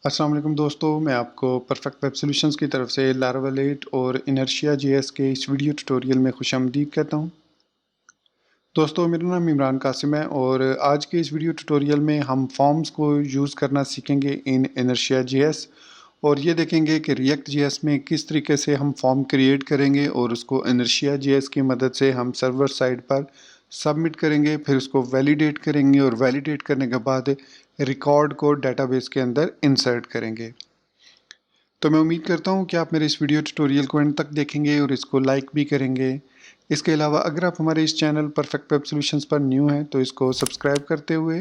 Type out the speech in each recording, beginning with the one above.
अस्सलाम वालेकुम दोस्तों, मैं आपको परफेक्ट वेब सॉल्यूशंस की तरफ से लारावेल 8 और इनर्शिया जेएस के इस वीडियो ट्यूटोरियल में खुशामदीद कहता हूं। दोस्तों, मेरा नाम इमरान कासिम है और आज के इस वीडियो ट्यूटोरियल में हम फॉर्म्स को यूज़ करना सीखेंगे इन इनर्शिया जेएस और ये देखेंगे कि रिएक्ट जेएस में किस तरीके से हम फॉर्म क्रिएट करेंगे और उसको इनर्शिया जेएस की मदद से हम सर्वर साइड पर सबमिट करेंगे, फिर उसको वैलिडेट करेंगे और वैलिडेट करने के बाद रिकॉर्ड को डेटाबेस के अंदर इंसर्ट करेंगे। तो मैं उम्मीद करता हूँ कि आप मेरे इस वीडियो ट्यूटोरियल को एंड तक देखेंगे और इसको लाइक भी करेंगे। इसके अलावा अगर आप हमारे इस चैनल परफेक्ट वेब सॉल्यूशंस पर न्यू हैं तो इसको सब्सक्राइब करते हुए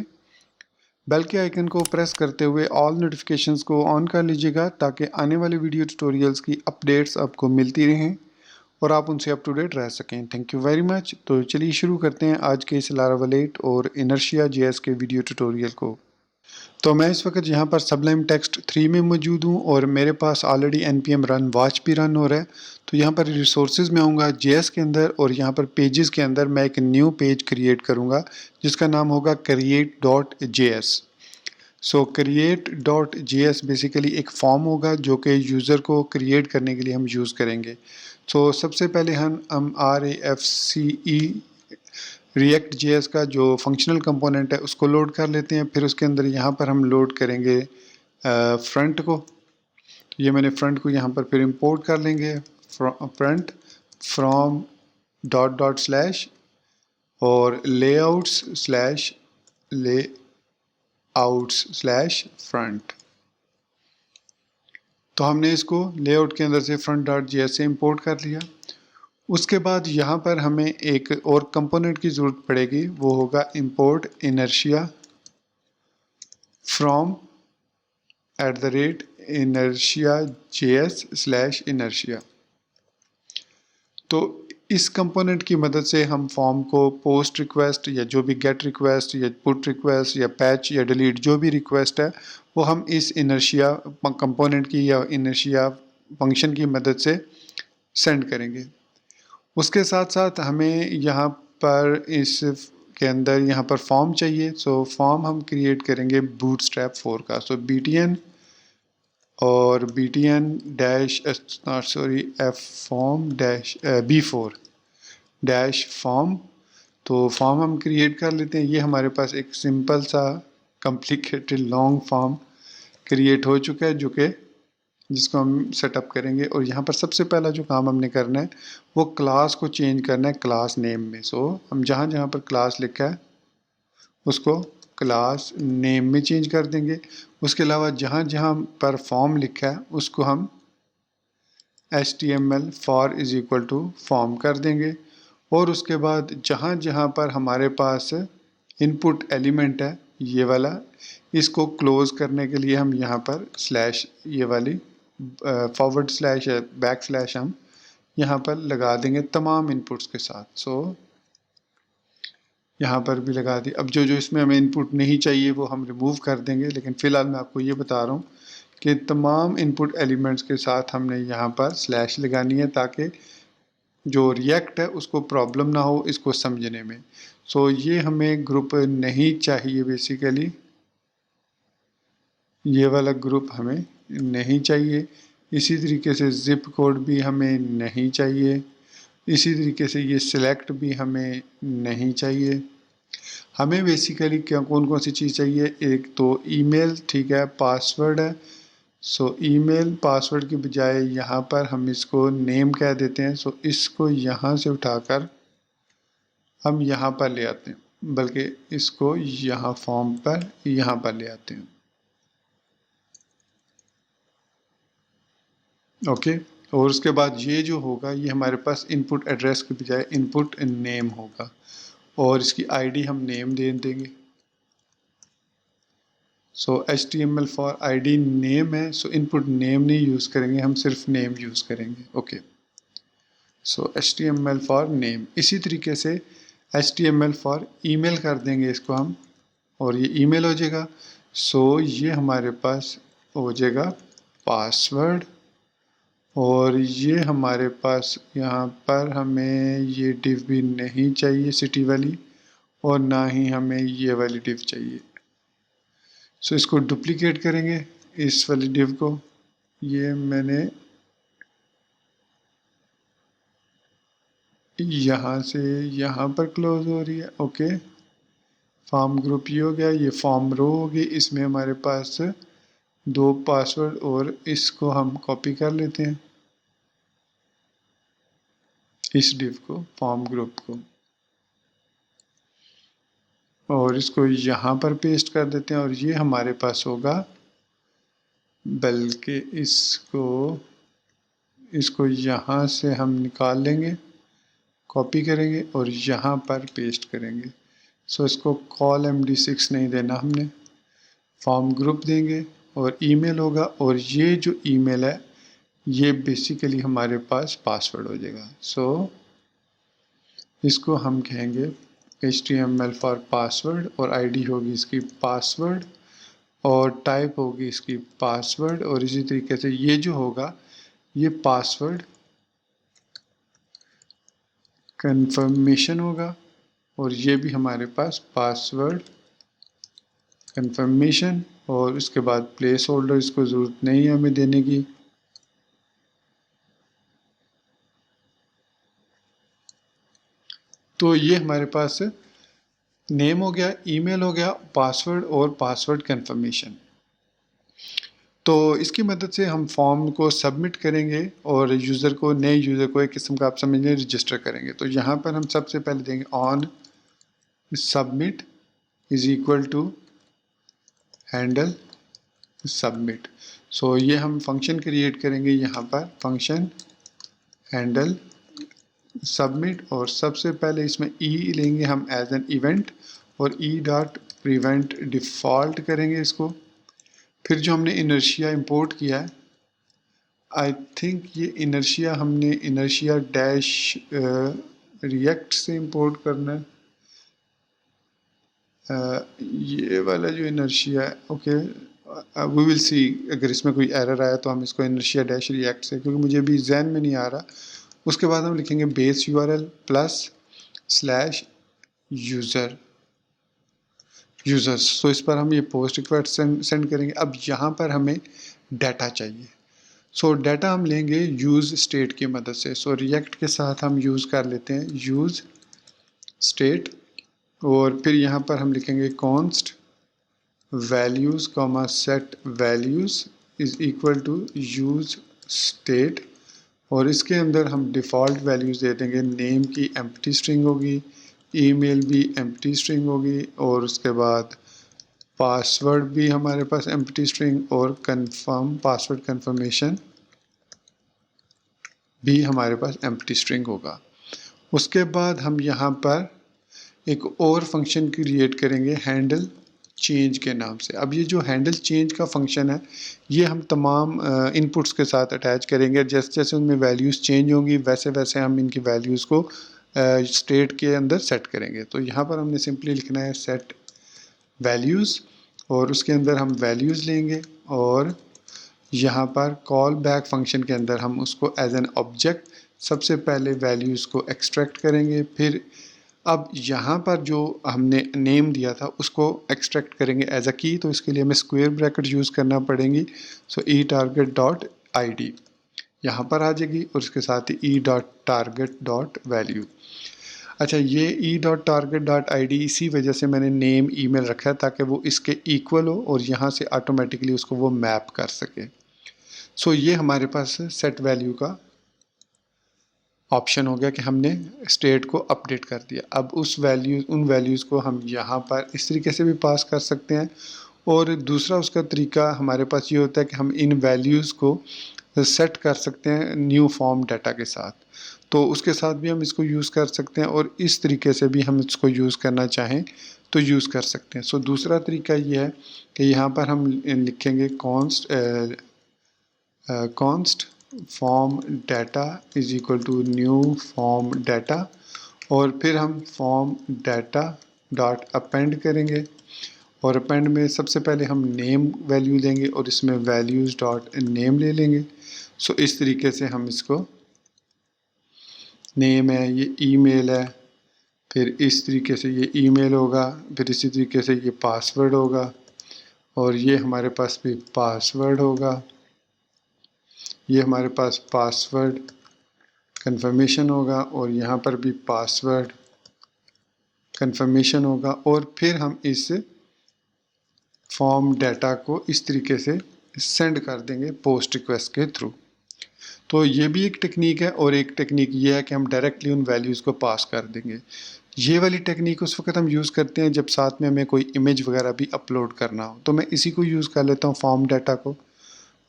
बेल के आइकन को प्रेस करते हुए ऑल नोटिफिकेशंस को ऑन कर लीजिएगा ताकि आने वाले वीडियो ट्यूटोरियल्स की अपडेट्स आपको मिलती रहें और आप उनसे अप टू डेट रह सकें। Thank you very much. तो चलिए शुरू करते हैं आज के इस लारावेल 8 और इनर्शिया जेएस के वीडियो ट्यूटोरियल को। तो मैं इस वक्त यहाँ पर सबलाइम टेक्स्ट 3 में मौजूद हूँ और मेरे पास ऑलरेडी npm रन वॉच भी रन हो रहा है। तो यहाँ पर रिसोर्सेज में आऊँगा जेएस के अंदर और यहाँ पर पेजेस के अंदर मैं एक न्यू पेज क्रिएट करूँगा जिसका नाम होगा create.js। सो create.js बेसिकली एक फॉर्म होगा जो कि यूज़र को क्रिएट करने के लिए हम यूज़ करेंगे। सो सबसे पहले हम RAFCE रिएक्ट जेएस का जो फंक्शनल कंपोनेंट है उसको लोड कर लेते हैं। फिर उसके अंदर यहाँ पर हम लोड करेंगे फ्रंट को। तो ये मैंने फ्रंट को यहाँ पर फिर इंपोर्ट कर लेंगे, front from dot dot slash और layouts slash layouts slash front. तो हमने इसको लेआउट के अंदर से फ्रंट डॉट जेएस से इंपोर्ट कर लिया। उसके बाद यहाँ पर हमें एक और कंपोनेंट की ज़रूरत पड़ेगी, वो होगा इंपोर्ट इनर्शिया फ्रॉम @inertia.js/inertia। तो इस कंपोनेंट की मदद से हम फॉर्म को पोस्ट रिक्वेस्ट या जो भी गेट रिक्वेस्ट या पुट रिक्वेस्ट या पैच या डिलीट जो भी रिक्वेस्ट है वो हम इस इनर्शिया कंपोनेंट की या इनर्शिया फंक्शन की मदद से सेंड करेंगे। उसके साथ साथ हमें यहाँ पर इस के अंदर यहाँ पर फॉर्म चाहिए। सो फॉर्म हम क्रिएट करेंगे बूटस्ट्रैप 4 का। सो btn और btn dash sorry f form dash b4 dash form. तो फॉर्म हम क्रिएट कर लेते हैं। ये हमारे पास एक सिंपल सा कॉम्प्लिकेटेड लॉन्ग फॉर्म क्रिएट हो चुका है जो कि जिसको हम सेटअप करेंगे। और यहाँ पर सबसे पहला जो काम हमने करना है वो क्लास को चेंज करना है क्लास नेम में। सो हम जहाँ जहाँ पर क्लास लिखा है उसको क्लास नेम में चेंज कर देंगे। उसके अलावा जहाँ जहाँ पर फॉर्म लिखा है उसको हम HTML for is equal to form कर देंगे। और उसके बाद जहाँ जहाँ पर हमारे पास इनपुट एलिमेंट है ये वाला, इसको क्लोज करने के लिए हम यहाँ पर स्लैश ये वाली फॉरवर्ड स्लैश या बैक स्लैश हम यहाँ पर लगा देंगे तमाम इनपुट्स के साथ। सो यहाँ पर भी लगा दी। अब जो जो इसमें हमें इनपुट नहीं चाहिए वो हम रिमूव कर देंगे, लेकिन फ़िलहाल मैं आपको ये बता रहा हूँ कि तमाम इनपुट एलिमेंट्स के साथ हमने यहाँ पर स्लैश लगानी है ताकि जो रिएक्ट है उसको प्रॉब्लम ना हो इसको समझने में। सो ये हमें ग्रुप नहीं चाहिए, बेसिकली ये वाला ग्रुप हमें नहीं चाहिए। इसी तरीके से जिप कोड भी हमें नहीं चाहिए। इसी तरीके से ये सिलेक्ट भी हमें नहीं चाहिए। हमें बेसिकली क्या कौन कौन सी चीज़ चाहिए, एक तो ईमेल, ठीक है, पासवर्ड है। सो ईमेल पासवर्ड की बजाय यहाँ पर हम इसको नेम कह देते हैं। सो इसको यहाँ से उठाकर हम यहाँ पर ले आते हैं, बल्कि इसको यहाँ फॉर्म पर यहाँ पर ले आते हैं। ओके। और उसके बाद ये जो होगा ये हमारे पास इनपुट एड्रेस के बजाय इनपुट नेम होगा और इसकी आईडी हम नेम दे देंगे। सो HTML फॉर आईडी नेम है। सो इनपुट नेम नहीं यूज़ करेंगे, हम सिर्फ नेम यूज़ करेंगे। Okay. So HTML for name. इसी तरीके से HTML फॉर ईमेल कर देंगे इसको हम और ये ईमेल हो जाएगा। सो ये हमारे पास हो जाएगा पासवर्ड और ये हमारे पास यहाँ पर हमें ये डिव भी नहीं चाहिए सिटी वाली और ना ही हमें ये वाली डिव चाहिए। सो इसको डुप्लीकेट करेंगे, इस वाली डिव को, ये मैंने यहाँ से यहाँ पर क्लोज हो रही है। ओके, फॉर्म ग्रुप ये हो गया, ये फॉर्म रो होगी, इसमें हमारे पास 2 पासवर्ड और इसको हम कॉपी कर लेते हैं, इस डिव को, फॉर्म ग्रुप को, और इसको यहाँ पर पेस्ट कर देते हैं और ये हमारे पास होगा, बल्कि इसको यहाँ से हम निकाल लेंगे, कॉपी करेंगे और यहाँ पर पेस्ट करेंगे। सो इसको कॉल MD6 नहीं देना हमने, फॉर्म ग्रुप देंगे और ईमेल होगा, और ये जो ईमेल है ये बेसिकली हमारे पास पासवर्ड हो जाएगा। सो इसको हम कहेंगे HTML फॉर पासवर्ड, और आईडी होगी इसकी पासवर्ड, और टाइप होगी इसकी पासवर्ड, और इसी तरीके से ये जो होगा ये पासवर्ड कंफर्मेशन होगा, और ये भी हमारे पास पासवर्ड कंफर्मेशन, और उसके बाद प्लेस होल्डर, इसको ज़रूरत नहीं है हमें देने की। तो ये हमारे पास नेम हो गया, ईमेल हो गया, पासवर्ड और पासवर्ड कंफर्मेशन। तो इसकी मदद से हम फॉर्म को सबमिट करेंगे और यूज़र को, नए यूज़र को एक किस्म का आप समझ लें रजिस्टर करेंगे। तो यहाँ पर हम सबसे पहले देंगे on submit is equal to handle submit. So ये हम फंक्शन क्रिएट करेंगे यहाँ पर, फंक्शन हैंडल सबमिट, और सबसे पहले इसमें ई लेंगे हम एज एन इवेंट, और ई डॉट प्रिवेंट डिफ़ॉल्ट करेंगे इसको। फिर जो हमने इनर्शिया इंपोर्ट किया है, आई थिंक ये इनर्शिया हमने इनर्शिया डैश रिएक्ट से इंपोर्ट करना है, ये वाला जो इनर्शिया है। ओके, वी विल सी, अगर इसमें कोई एरर आया तो हम इसको इनर्शिया डैश रिएक्ट से, क्योंकि मुझे भी जहन में नहीं आ रहा। उसके बाद हम लिखेंगे base URL plus slash users. तो इस पर हम ये पोस्ट रिक्वेस्ट सेंड करेंगे। अब यहाँ पर हमें डाटा चाहिए। सो डाटा हम लेंगे यूज़ स्टेट की मदद से। सो रिएक्ट के साथ हम यूज़ कर लेते हैं यूज़ स्टेट, और फिर यहाँ पर हम लिखेंगे const values comma set values is equal to use state, और इसके अंदर हम डिफ़ॉल्ट वैल्यूज़ दे देंगे। नेम की एम्प्टी स्ट्रिंग होगी, ईमेल भी एम्प्टी स्ट्रिंग होगी, और उसके बाद पासवर्ड भी हमारे पास एम्प्टी स्ट्रिंग, और कंफर्म पासवर्ड कंफर्मेशन भी हमारे पास एम्प्टी स्ट्रिंग होगा। उसके बाद हम यहाँ पर एक और फंक्शन क्रिएट करेंगे हैंडल चेंज के नाम से। अब ये जो हैंडल चेंज का फंक्शन है ये हम तमाम इनपुट्स के साथ अटैच करेंगे। जैसे जैसे उनमें वैल्यूज़ चेंज होंगी वैसे वैसे हम इनकी वैल्यूज़ को स्टेट के अंदर सेट करेंगे। तो यहाँ पर हमने सिंपली लिखना है सेट वैल्यूज़, और उसके अंदर हम वैल्यूज़ लेंगे, और यहाँ पर कॉल बैक फंक्शन के अंदर हम उसको एज एन ऑब्जेक्ट सबसे पहले वैल्यूज़ को एक्सट्रैक्ट करेंगे। फिर अब यहाँ पर जो हमने नेम दिया था उसको एक्सट्रैक्ट करेंगे एज अ की, तो इसके लिए हमें स्क्वायर ब्रैकेट यूज़ करना पड़ेंगी। So e target dot ID यहाँ पर आ जाएगी, और इसके साथ ही e dot target dot value. अच्छा, ये e dot target dot ID इसी वजह से मैंने नेम ईमेल रखा है ताकि वो इसके इक्वल हो और यहाँ से ऑटोमेटिकली उसको वो मैप कर सके। सो ये हमारे पास सेट वैल्यू का ऑप्शन हो गया कि हमने स्टेट को अपडेट कर दिया। अब उन वैल्यूज़ को हम यहाँ पर इस तरीके से भी पास कर सकते हैं, और दूसरा उसका तरीका हमारे पास ये होता है कि हम इन वैल्यूज़ को सेट कर सकते हैं न्यू फॉर्म डाटा के साथ। तो उसके साथ भी हम इसको यूज़ कर सकते हैं, और इस तरीके से भी हम इसको यूज़ करना चाहें तो यूज़ कर सकते हैं। सो दूसरा तरीका ये है कि यहाँ पर हम लिखेंगे const form data is equal to new form data, और फिर हम फॉर्म डाटा डॉट अपेंड करेंगे, और अपेंड में सबसे पहले हम नेम वैल्यू लेंगे और इसमें वैल्यूज़ डॉट नेम ले लेंगे। सो इस तरीके से हम इसको, नेम है, ये ईमेल है, फिर इस तरीके से ये ईमेल होगा, फिर इसी तरीके से ये पासवर्ड होगा, और ये हमारे पास भी पासवर्ड होगा, ये हमारे पास पासवर्ड कंफर्मेशन होगा और यहाँ पर भी पासवर्ड कंफर्मेशन होगा। और फिर हम इस फॉर्म डाटा को इस तरीके से सेंड कर देंगे पोस्ट रिक्वेस्ट के थ्रू। तो ये भी एक टेक्निक है, और एक टेक्निक ये है कि हम डायरेक्टली उन वैल्यूज़ को पास कर देंगे। ये वाली टेक्निक उस वक्त हम यूज़ करते हैं जब साथ में हमें कोई इमेज वगैरह भी अपलोड करना हो, तो मैं इसी को यूज़ कर लेता हूँ फॉर्म डाटा को,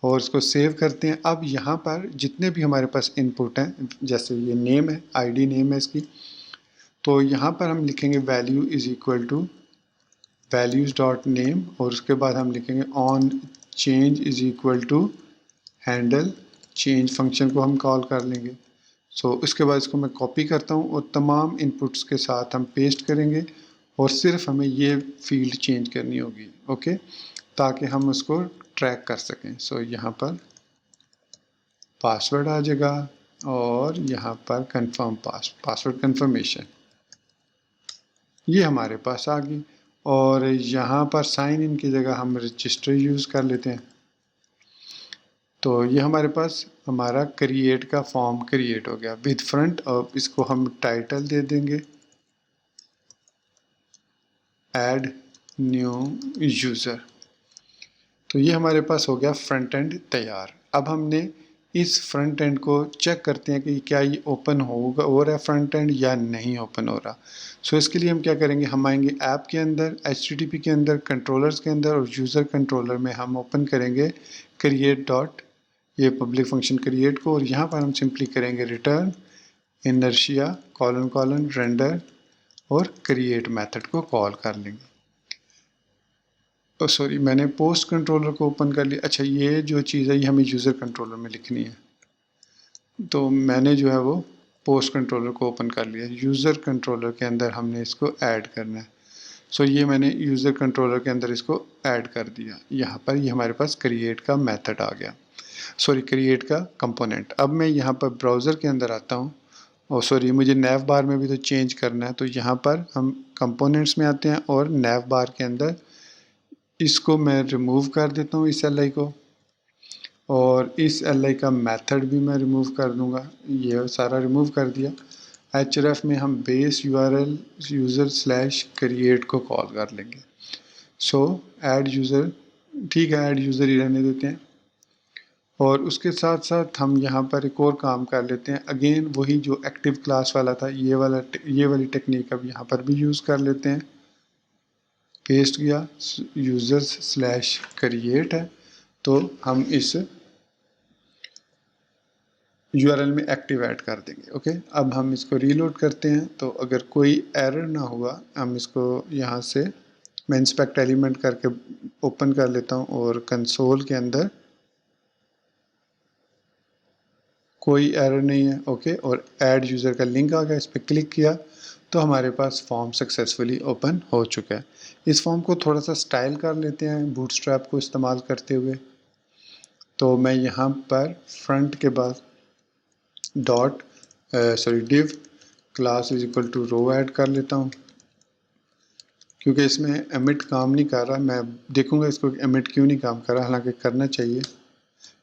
और इसको सेव करते हैं। अब यहाँ पर जितने भी हमारे पास इनपुट हैं, जैसे ये नेम है, आईडी नेम है इसकी, तो यहाँ पर हम लिखेंगे value is equal to values dot name, और उसके बाद हम लिखेंगे on change is equal to handle change function को हम कॉल कर लेंगे। सो इसके बाद इसको मैं कॉपी करता हूँ और तमाम इनपुट्स के साथ हम पेस्ट करेंगे, और सिर्फ हमें ये फील्ड चेंज करनी होगी, ओके, ताकि हम उसको ट्रैक कर सकें। सो यहाँ पर पासवर्ड आ जाएगा, और यहाँ पर कंफर्म पासवर्ड कंफर्मेशन ये हमारे पास आ गई। और यहाँ पर साइन इन की जगह हम रजिस्टर यूज़ कर लेते हैं। तो ये हमारे पास हमारा क्रिएट का फॉर्म क्रिएट हो गया विद फ्रंट, और इसको हम टाइटल दे देंगे ऐड न्यू यूज़र। तो ये हमारे पास हो गया फ्रंट एंड तैयार। अब हमने इस फ्रंट एंड को चेक करते हैं कि क्या ये ओपन हो रहा है फ्रंट एंड या नहीं ओपन हो रहा। सो इसके लिए हम क्या करेंगे, हम आएंगे ऐप के अंदर, HTTP के अंदर, कंट्रोलर्स के अंदर, और यूज़र कंट्रोलर में हम ओपन करेंगे क्रिएट डॉट ये पब्लिक फंक्शन क्रिएट को, और यहाँ पर हम सिंपली करेंगे return inertia colon colon render, और क्रिएट मेथड को कॉल कर लेंगे। सॉरी, मैंने पोस्ट कंट्रोलर को ओपन कर लिया। अच्छा, ये जो चीज़ है ये हमें यूज़र कंट्रोलर में लिखनी है, तो मैंने जो है वो पोस्ट कंट्रोलर को ओपन कर लिया। यूज़र कंट्रोलर के अंदर हमने इसको ऐड करना है। सो ये मैंने यूज़र कंट्रोलर के अंदर इसको ऐड कर दिया। यहाँ पर ये हमारे पास क्रिएट का मेथड आ गया, सॉरी क्रिएट का कंपोनेंट। अब मैं यहाँ पर ब्राउज़र के अंदर आता हूँ, और सॉरी मुझे नैव बार में भी तो चेंज करना है, तो यहाँ पर हम कंपोनेंट्स में आते हैं, और नैव बार के अंदर इसको मैं रिमूव कर देता हूँ इस LI को, और इस LI का मेथड भी मैं रिमूव कर दूँगा। ये सारा रिमूव कर दिया। href में हम base URL user slash create को कॉल कर लेंगे। सो ऐड यूज़र, ठीक है, ऐड यूज़र ही रहने देते हैं। और उसके साथ साथ हम यहाँ पर एक और काम कर लेते हैं, अगेन वही जो एक्टिव क्लास वाला था, ये वाली टेक्निक अब यहाँ पर भी यूज़ कर लेते हैं। पेस्ट किया, यूज़र्स स्लैश क्रिएट है, तो हम इस URL में एक्टिव ऐड कर देंगे। ओके, अब हम इसको रीलोड करते हैं, तो अगर कोई एरर ना हुआ, हम इसको यहाँ से मैं इंस्पेक्ट एलिमेंट करके ओपन कर लेता हूँ, और कंसोल के अंदर कोई एरर नहीं है। ओके, और ऐड यूज़र का लिंक आ गया, इस पर क्लिक किया तो हमारे पास फॉर्म सक्सेसफुली ओपन हो चुका है। इस फॉर्म को थोड़ा सा स्टाइल कर लेते हैं बूटस्ट्रैप को इस्तेमाल करते हुए। तो मैं यहाँ पर फ्रंट के बाद dot div class is equal to row add कर लेता हूँ, क्योंकि इसमें एमिट काम नहीं कर रहा। मैं देखूँगा इसको एमिट क्यों नहीं काम कर रहा, हालांकि करना चाहिए।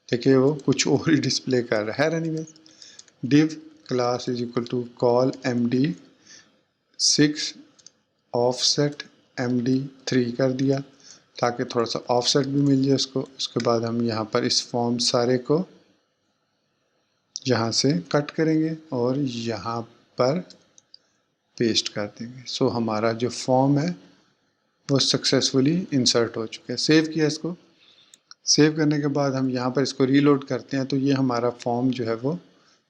देखिए वो कुछ और ही डिस्प्ले कर रहा है। Anyway, div class is equal to col MD6 offset MD3 कर दिया, ताकि थोड़ा सा ऑफसेट भी मिल जाए उसको। उसके बाद हम यहाँ पर इस फॉर्म सारे को यहाँ से कट करेंगे और यहाँ पर पेस्ट कर देंगे। सो हमारा जो फॉर्म है वो सक्सेसफुली इंसर्ट हो चुका है। सेव किया इसको। सेव करने के बाद हम यहाँ पर इसको रीलोड करते हैं, तो ये हमारा फॉर्म जो है वो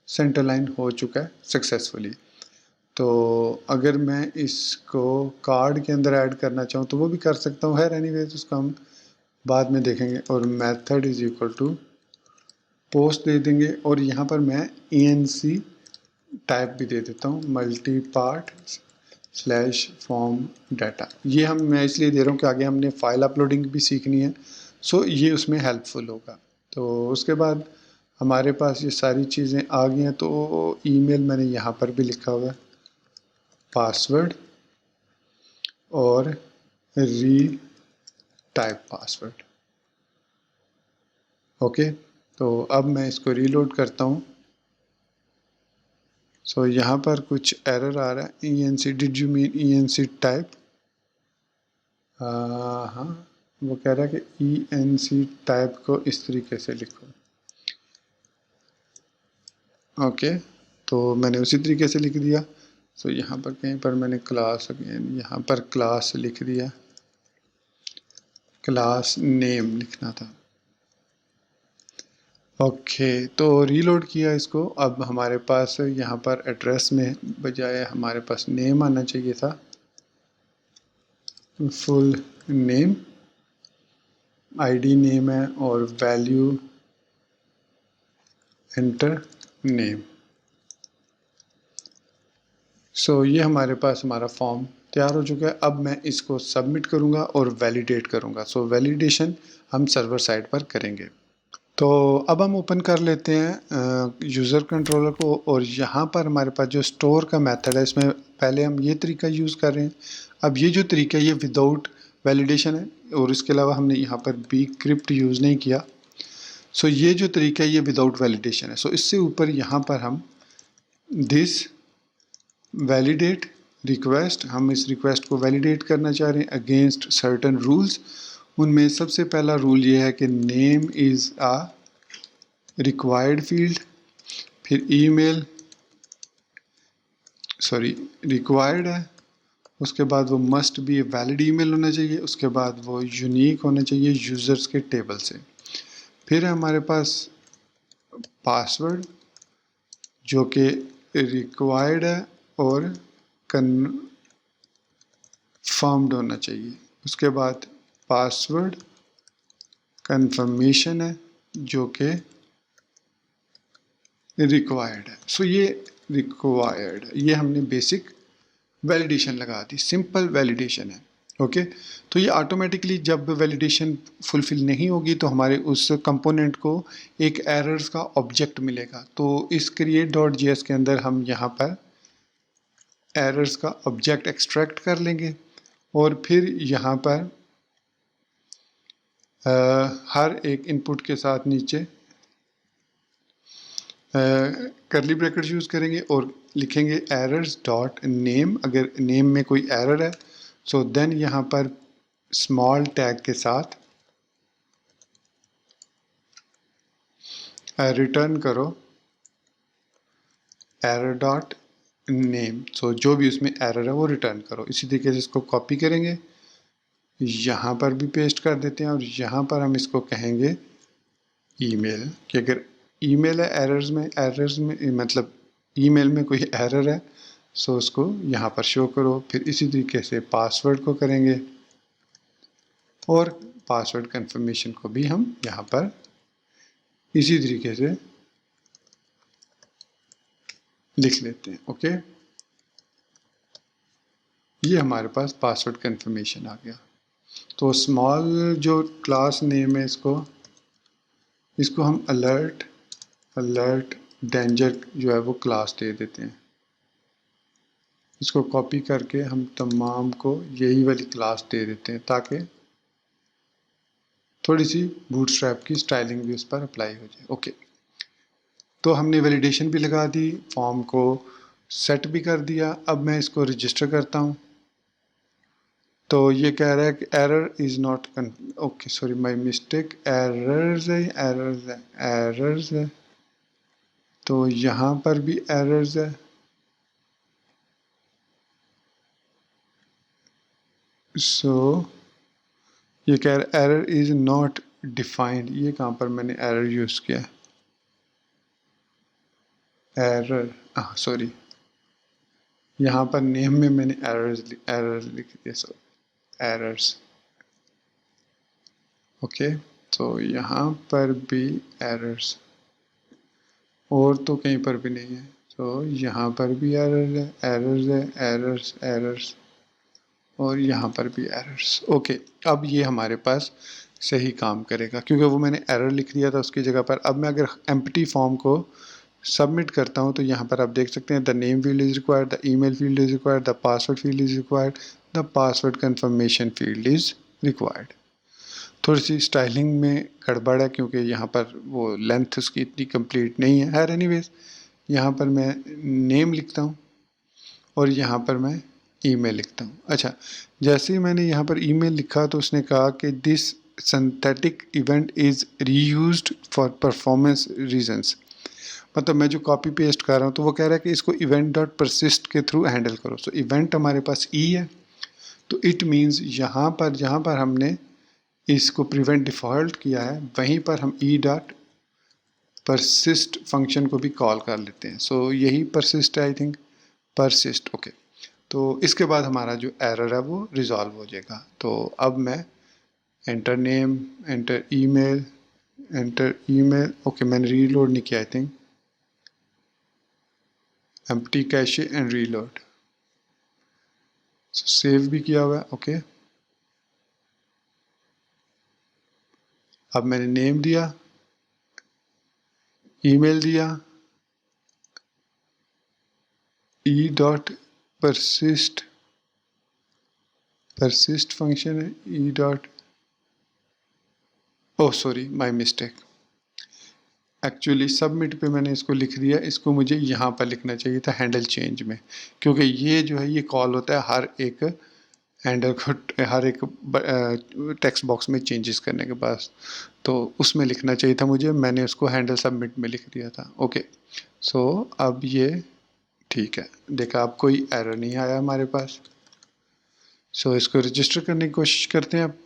सेंटर लाइन हो चुका है सक्सेसफुली। तो अगर मैं इसको कार्ड के अंदर ऐड करना चाहूँ तो वो भी कर सकता हूँ। एनीवेज उसको हम बाद में देखेंगे। और method is equal to post दे देंगे, और यहाँ पर मैं ENC टाइप भी दे देता हूँ, multi part slash form data. ये हम मैं इसलिए दे रहा हूँ कि आगे हमने फाइल अपलोडिंग भी सीखनी है, सो ये उसमें हेल्पफुल होगा। तो उसके बाद हमारे पास ये सारी चीज़ें आ गई हैं। तो ईमेल मैंने यहाँ पर भी लिखा हुआ है, पासवर्ड और टाइप पासवर्ड। ओके, तो अब मैं इसको रीलोड करता हूँ। सो यहाँ पर कुछ एरर आ रहा है, ENC did you mean ENC type. हाँ, वो कह रहा है कि ENC टाइप को इस तरीके से लिखो। ओके, तो मैंने उसी तरीके से लिख दिया। सो यहाँ पर कहीं पर मैंने क्लास, अगेन यहाँ पर क्लास लिख दिया, क्लास नेम लिखना था। ओके, तो रीलोड किया इसको। अब हमारे पास यहाँ पर एड्रेस में बजाय हमारे पास नेम आना चाहिए था, फुल नेम, ID नेम है और वैल्यू एंटर नेम। सो ये हमारे पास हमारा फॉर्म तैयार हो चुका है। अब मैं इसको सबमिट करूँगा और वैलिडेट करूँगा। सो वैलिडेशन हम सर्वर साइड पर करेंगे। तो अब हम ओपन कर लेते हैं यूज़र कंट्रोलर को, और यहाँ पर हमारे पास जो स्टोर का मेथड है, इसमें पहले हम ये तरीका यूज़ कर रहे हैं। अब ये जो तरीका है ये विदाउट वैलिडेशन है, और इसके अलावा हमने यहाँ पर bcrypt यूज़ नहीं किया। सो ये जो तरीका है ये विदाउट वैलिडेशन है। सो इससे ऊपर यहाँ पर हम दिस वैलिडेट रिक्वेस्ट, हम इस रिक्वेस्ट को वैलिडेट करना चाह रहे हैं अगेंस्ट सर्टन रूल्स। उनमें सबसे पहला रूल ये है कि name is a required field, फिर ईमेल रिक्वायर्ड है, उसके बाद वो मस्ट बी वैलिड ईमेल होना चाहिए, उसके बाद वो यूनिक होना चाहिए यूज़र्स के टेबल से। फिर हमारे पास पासवर्ड जो कि रिक्वायर्ड है और कन्फर्म्ड होना चाहिए। उसके बाद पासवर्ड कन्फर्मेशन है जो कि रिक्वायर्ड है। सो ये रिक्वायर्ड, ये हमने बेसिक वैलिडेशन लगा दी, सिंपल वैलिडेशन है। ओके, तो ये ऑटोमेटिकली जब वैलिडेशन फुलफिल नहीं होगी तो हमारे उस कंपोनेंट को एक एरर्स का ऑब्जेक्ट मिलेगा। तो इस create.js के अंदर हम यहाँ पर एरर्स का ऑब्जेक्ट एक्सट्रैक्ट कर लेंगे, और फिर यहाँ पर हर एक इनपुट के साथ नीचे करली ब्रैकेट यूज़ करेंगे और लिखेंगे एरर्स डॉट नेम। अगर नेम में कोई एरर है सो देन यहाँ पर स्मॉल टैग के साथ रिटर्न करो एरर डॉट नेम। सो जो भी उसमें एरर है वो रिटर्न करो। इसी तरीके से इसको कॉपी करेंगे, यहाँ पर भी पेस्ट कर देते हैं, और यहाँ पर हम इसको कहेंगे ईमेल, कि अगर ईमेल है एरर्स में मतलब ईमेल में कोई एरर है सो उसको यहाँ पर शो करो। फिर इसी तरीके से पासवर्ड को करेंगे, और पासवर्ड कंफर्मेशन को भी हम यहाँ पर इसी तरीके से लिख लेते हैं। ओके, ये हमारे पास पासवर्ड कंफर्मेशन आ गया। तो स्मॉल जो क्लास नेम है इसको हम अलर्ट डेंजर जो है वो क्लास दे देते हैं। इसको कॉपी करके हम तमाम को यही वाली क्लास दे देते हैं ताकि थोड़ी सी बूटस्ट्रैप की स्टाइलिंग भी उस पर अप्लाई हो जाए। ओके, तो हमने वैलिडेशन भी लगा दी, फॉर्म को सेट भी कर दिया। अब मैं इसको रजिस्टर करता हूँ। तो ये कह रहा है कि error is not okay sorry my mistake, errors है। तो यहाँ पर भी एरर्स है। सो ये कह रहा है एरर इज़ नॉट डिफाइंड। ये कहाँ पर मैंने एरर यूज़ किया? एरर सॉरी, यहाँ पर नेम में मैंने एरर लिख दिया। सो एरर्स। ओके, तो यहाँ पर भी एरर्स, और तो कहीं पर भी नहीं है। तो यहाँ पर भी एरर्स, और यहाँ पर भी एरर्स। ओके, अब ये हमारे पास सही काम करेगा क्योंकि वो मैंने एरर लिख दिया था उसकी जगह पर। अब मैं अगर एम्प्टी फॉर्म को सबमिट करता हूँ तो यहाँ पर आप देख सकते हैं the name field is required, the email field is required, the password field is required, the password confirmation field is required. थोड़ी सी स्टाइलिंग में गड़बड़ है क्योंकि यहाँ पर वो लेंथ उसकी इतनी कंप्लीट नहीं है। खैर एनीवेज, यहाँ पर मैं नेम लिखता हूँ और यहाँ पर मैं ईमेल लिखता हूँ। अच्छा, जैसे ही मैंने यहाँ पर ईमेल लिखा तो उसने कहा कि this synthetic event is reused for performance reasons. मतलब मैं जो कॉपी पेस्ट कर रहा हूँ तो वो कह रहा है कि इसको इवेंट डॉट परसिस्ट के थ्रू हैंडल करो। सो इवेंट हमारे पास ई है, तो इट मीन्स यहाँ पर जहाँ पर हमने इसको प्रिवेंट डिफ़ॉल्ट किया है वहीं पर हम ई डॉट परसिस्ट फंक्शन को भी कॉल कर लेते हैं। सो यही परसिस्ट है, आई थिंक परसिस्ट। ओके, तो इसके बाद हमारा जो एरर है वो रिजॉल्व हो जाएगा। तो अब मैं enter name, enter email, enter email. Okay, मैंने रीलोड नहीं किया I think, empty cache and reload. Save भी किया हुआ है। ओके, अब मैंने नेम दिया, ईमेल दिया, e dot persist, persist function है e dot, oh sorry my mistake, actually submit पे मैंने इसको लिख दिया। इसको मुझे यहाँ पर लिखना चाहिए था हैंडल चेंज में, क्योंकि ये जो है ये कॉल होता है हर एक हैंडल को, हर एक टेक्स्ट बॉक्स में चेंजेस करने के बाद, तो उसमें लिखना चाहिए था मुझे, मैंने उसको हैंडल सबमिट में लिख दिया था। ओके, सो अब ये ठीक है, देखा अब कोई एरर नहीं आया हमारे पास। सो इसको रजिस्टर करने की कोशिश करते हैं अब।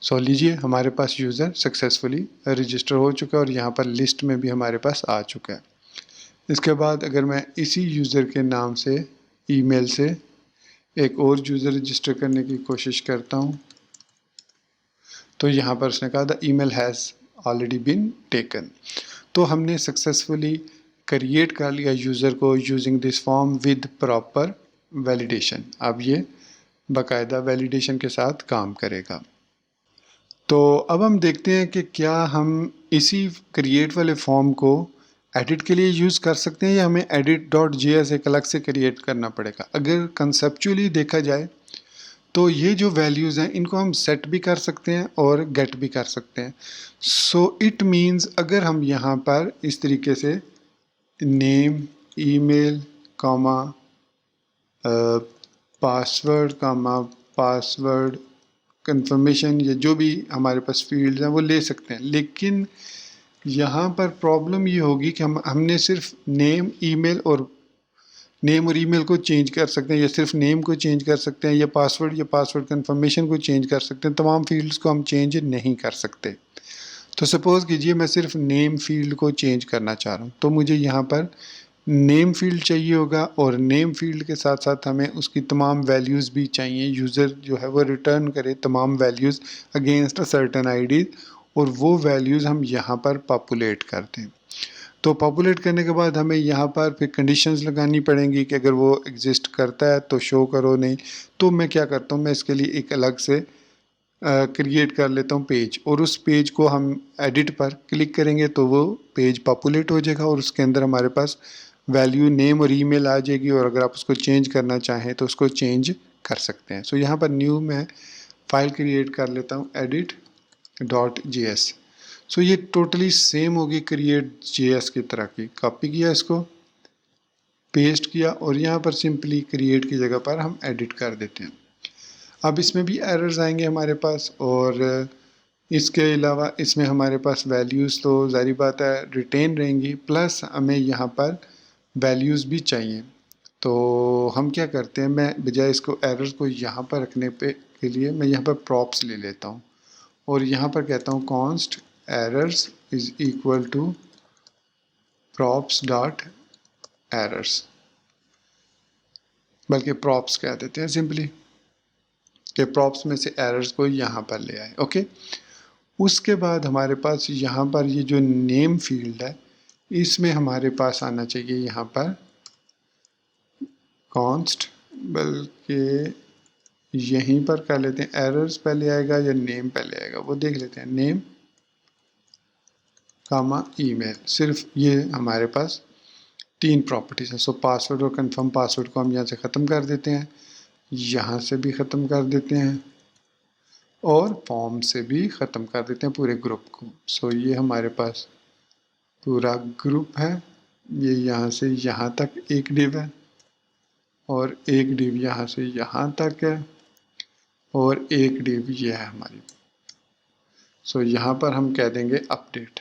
सो लीजिए, हमारे पास यूज़र सक्सेसफुली रजिस्टर हो चुका है और यहाँ पर लिस्ट में भी हमारे पास आ चुका है। इसके बाद अगर मैं इसी यूज़र के नाम से ईमेल से एक और यूज़र रजिस्टर करने की कोशिश करता हूँ तो यहाँ पर उसने कहा the email has already been taken. तो हमने सक्सेसफुली क्रिएट कर लिया यूज़र को using this form with proper validation. अब ये बाकायदा वैलिडेशन के साथ काम करेगा। तो अब हम देखते हैं कि क्या हम इसी क्रिएट वाले फॉर्म को एडिट के लिए यूज़ कर सकते हैं या हमें edit.js एक अलग से क्रिएट करना पड़ेगा। अगर कंसेप्चुअली देखा जाए तो ये जो वैल्यूज़ हैं इनको हम सेट भी कर सकते हैं और गेट भी कर सकते हैं। सो इट मीन्स अगर हम यहाँ पर इस तरीके से name, email, comma, password, comma, password confirmation, या जो भी हमारे पास फील्ड्स हैं वो ले सकते हैं, लेकिन यहाँ पर प्रॉब्लम ये होगी कि हमने सिर्फ नेम, ईमेल और ईमेल को चेंज कर सकते हैं, या सिर्फ नेम को चेंज कर सकते हैं, या पासवर्ड कंफर्मेशन को चेंज कर सकते हैं। तमाम फील्ड्स को हम चेंज नहीं कर सकते। तो सपोज़ कीजिए मैं सिर्फ नेम फील्ड को चेंज करना चाह रहा हूँ, तो मुझे यहाँ पर नेम फील्ड चाहिए होगा और नेम फील्ड के साथ साथ हमें उसकी तमाम वैल्यूज़ भी चाहिए। यूज़र जो है वो रिटर्न करे तमाम values against a certain ID, और वो वैल्यूज़ हम यहाँ पर पॉपुलेट करते हैं। तो पॉपुलेट करने के बाद हमें यहाँ पर फिर कंडीशंस लगानी पड़ेंगी कि अगर वो एग्जिस्ट करता है तो शो करो, नहीं तो मैं क्या करता हूँ, मैं इसके लिए एक अलग से क्रिएट कर लेता हूँ पेज, और उस पेज को हम एडिट पर क्लिक करेंगे तो वो पेज पॉपुलेट हो जाएगा और उसके अंदर हमारे पास वैल्यू नेम और ईमेल आ जाएगी, और अगर आप उसको चेंज करना चाहें तो उसको चेंज कर सकते हैं। सो यहाँ पर न्यू में फाइल क्रिएट कर लेता हूँ edit.js। सो ये टोटली सेम होगी create.js की तरह की। कॉपी किया, इसको पेस्ट किया और यहाँ पर सिंपली क्रिएट की जगह पर हम एडिट कर देते हैं। अब इसमें भी एरर्स आएंगे हमारे पास, और इसके अलावा इसमें हमारे पास वैल्यूज़ तो ज़ाहिर बात है रिटेन रहेंगी, प्लस हमें यहाँ पर वैल्यूज़ भी चाहिए। तो हम क्या करते हैं, मैं बजाय इसको एरर्स को यहाँ पर रखने के लिए मैं यहाँ पर प्रॉप्स ले लेता हूँ और यहाँ पर कहता हूँ const errors is equal to props dot errors, बल्कि प्रॉप्स कह देते हैं सिंपली कि प्रॉप्स में से एरर्स को यहाँ पर ले आए। ओके, उसके बाद हमारे पास यहाँ पर ये जो नेम फील्ड है इसमें हमारे पास आना चाहिए यहाँ पर कॉन्स्ट, बल्कि यहीं पर कर लेते हैं एरर्स पहले आएगा या नेम पहले आएगा, वो देख लेते हैं। नेम कामा ईमेल, सिर्फ ये हमारे पास 3 प्रॉपर्टीज हैं। सो पासवर्ड और कंफर्म पासवर्ड को हम यहाँ से ख़त्म कर देते हैं, यहाँ से भी ख़त्म कर देते हैं, और फॉर्म से भी ख़त्म कर देते हैं पूरे ग्रुप को। सो ये हमारे पास पूरा ग्रुप है, ये यहाँ से यहाँ तक एक डिव है और एक डिव यहाँ से यहाँ तक है और एक डिव ये है हमारी। सो यहाँ पर हम कह देंगे अपडेट।